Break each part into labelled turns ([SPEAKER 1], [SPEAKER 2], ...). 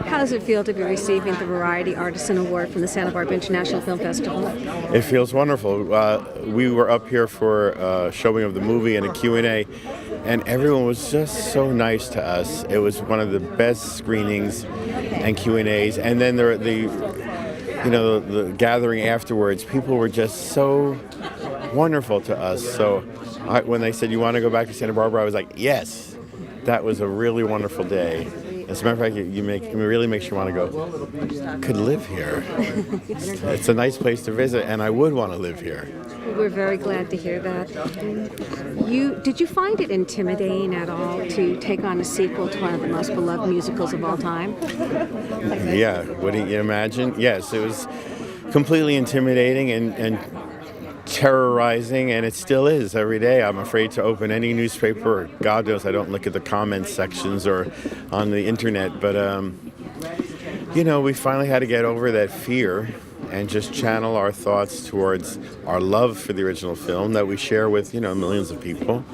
[SPEAKER 1] How does it feel to be receiving the Variety Artisan Award from the Santa Barbara International Film Festival?
[SPEAKER 2] It feels wonderful. We were up here for a showing of the movie and a Q&A, and everyone was just so nice to us. It was one of the best screenings and Q&As. And then the gathering afterwards, people were just so wonderful to us. So when they said, "You want to go back to Santa Barbara?" I was like, yes. That was a really wonderful day. As a matter of fact, it really makes you want to go, could live here. It's a nice place to visit, and I would want to live here.
[SPEAKER 1] We're very glad to hear that. Did you find it intimidating at all to take on a sequel to one of the most beloved musicals of all time?
[SPEAKER 2] Yeah, wouldn't you imagine? Yes, it was completely intimidating and terrorizing, and it still is every day. I'm afraid to open any newspaper. God knows I don't look at the comments sections or on the internet, but we finally had to get over that fear and just channel our thoughts towards our love for the original film that we share with millions of people,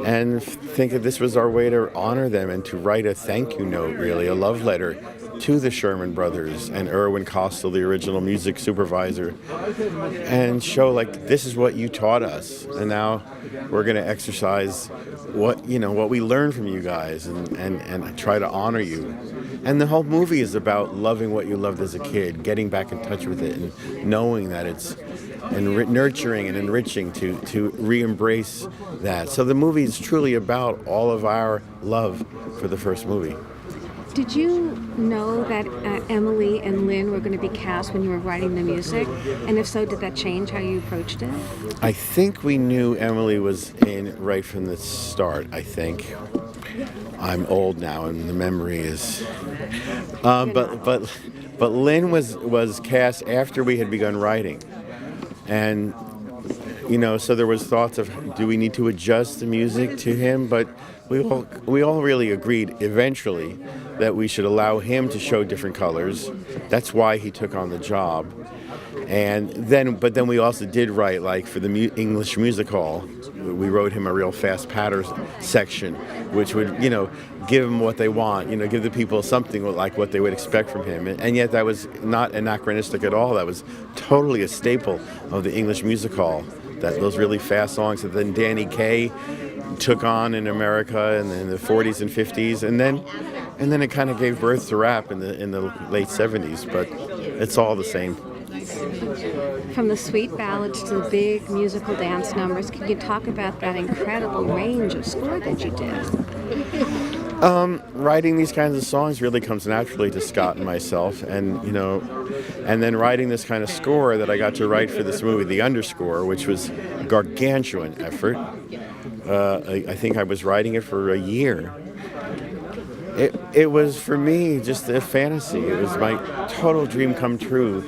[SPEAKER 2] and think that this was our way to honor them and to write a thank you note, really a love letter to the Sherman Brothers and Irwin Costal, the original music supervisor, and show this is what you taught us, and now we're going to exercise what we learned from you guys and try to honor you. And the whole movie is about loving what you loved as a kid, getting back in touch with it, and knowing that it's nurturing and enriching to re-embrace that. So the movie is truly about all of our love for the first movie.
[SPEAKER 1] Did you know that Emily and Lynn were going to be cast when you were writing the music? And if so, did that change how you approached it?
[SPEAKER 2] I think we knew Emily was in right from the start, I think. I'm old now and the memory is... But Lynn was cast after we had begun writing. And, so there was thoughts of, do we need to adjust the music to him? But we all really agreed eventually that we should allow him to show different colors. That's why he took on the job. But then we also did write, for the English Music Hall, we wrote him a real fast patter section, which would, give him what they want, give the people something like what they would expect from him. And yet that was not anachronistic at all. That was totally a staple of the English Music Hall, those really fast songs that then Danny Kaye took on in America in the 40s and 50s, and then it kind of gave birth to rap in the late 70s, but it's all the same.
[SPEAKER 1] From the sweet ballads to the big musical dance numbers, can you talk about that incredible range of score that you did?
[SPEAKER 2] Writing these kinds of songs really comes naturally to Scott and myself, and then writing this kind of score that I got to write for this movie, the underscore, which was a gargantuan effort. I think I was writing it for a year. It was, for me, just a fantasy. It was my total dream come true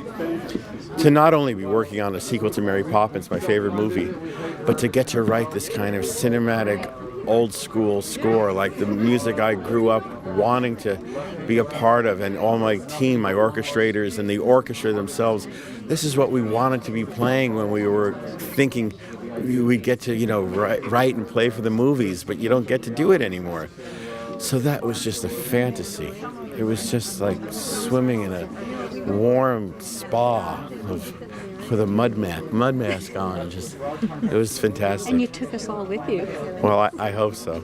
[SPEAKER 2] to not only be working on a sequel to Mary Poppins, my favorite movie, but to get to write this kind of cinematic, old-school score, like the music I grew up wanting to be a part of, and all my team, my orchestrators, and the orchestra themselves. This is what we wanted to be playing when we were thinking we'd get to, write and play for the movies, but you don't get to do it anymore. So that was just a fantasy. It was just like swimming in a warm spa with a mud mask on. It was fantastic.
[SPEAKER 1] And you took us all with you.
[SPEAKER 2] Well, I hope so.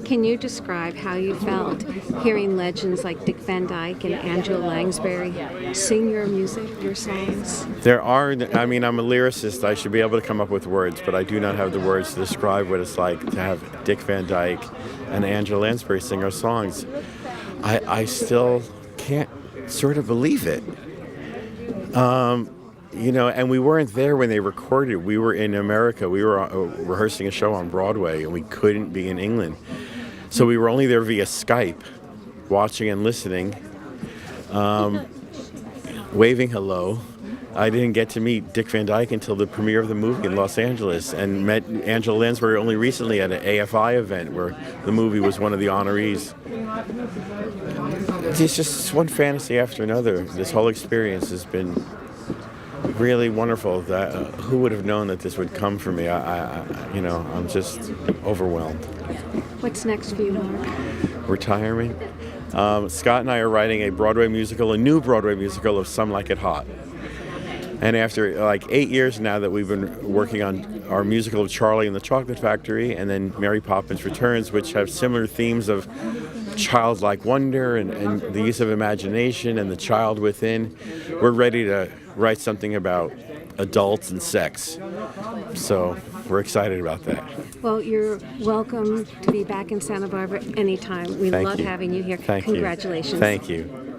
[SPEAKER 1] Can you describe how you felt hearing legends like Dick Van Dyke and Angela Lansbury sing your music, your songs?
[SPEAKER 2] I'm a lyricist. I should be able to come up with words, but I do not have the words to describe what it's like to have Dick Van Dyke and Angela Lansbury sing our songs. I still can't sort of believe it. And we weren't there when they recorded. We were in America. We were rehearsing a show on Broadway, and we couldn't be in England. So we were only there via Skype, watching and listening, waving hello. I didn't get to meet Dick Van Dyke until the premiere of the movie in Los Angeles, and met Angela Lansbury only recently at an AFI event where the movie was one of the honorees. It's just one fantasy after another. This whole experience has been really wonderful. Who would have known that this would come for me? I'm just overwhelmed.
[SPEAKER 1] What's next for you, Marc?
[SPEAKER 2] Retirement. Scott and I are writing a new Broadway musical of Some Like It Hot. And after like 8 years now that we've been working on our musical of Charlie and the Chocolate Factory, and then Mary Poppins Returns, which have similar themes of childlike wonder and the use of imagination and the child within, we're ready to write something about adults and sex. So we're excited about that.
[SPEAKER 1] Well, you're welcome to be back in Santa Barbara anytime. We
[SPEAKER 2] Thank
[SPEAKER 1] love
[SPEAKER 2] you.
[SPEAKER 1] having you here.
[SPEAKER 2] Thank you.
[SPEAKER 1] Congratulations.
[SPEAKER 2] Thank you.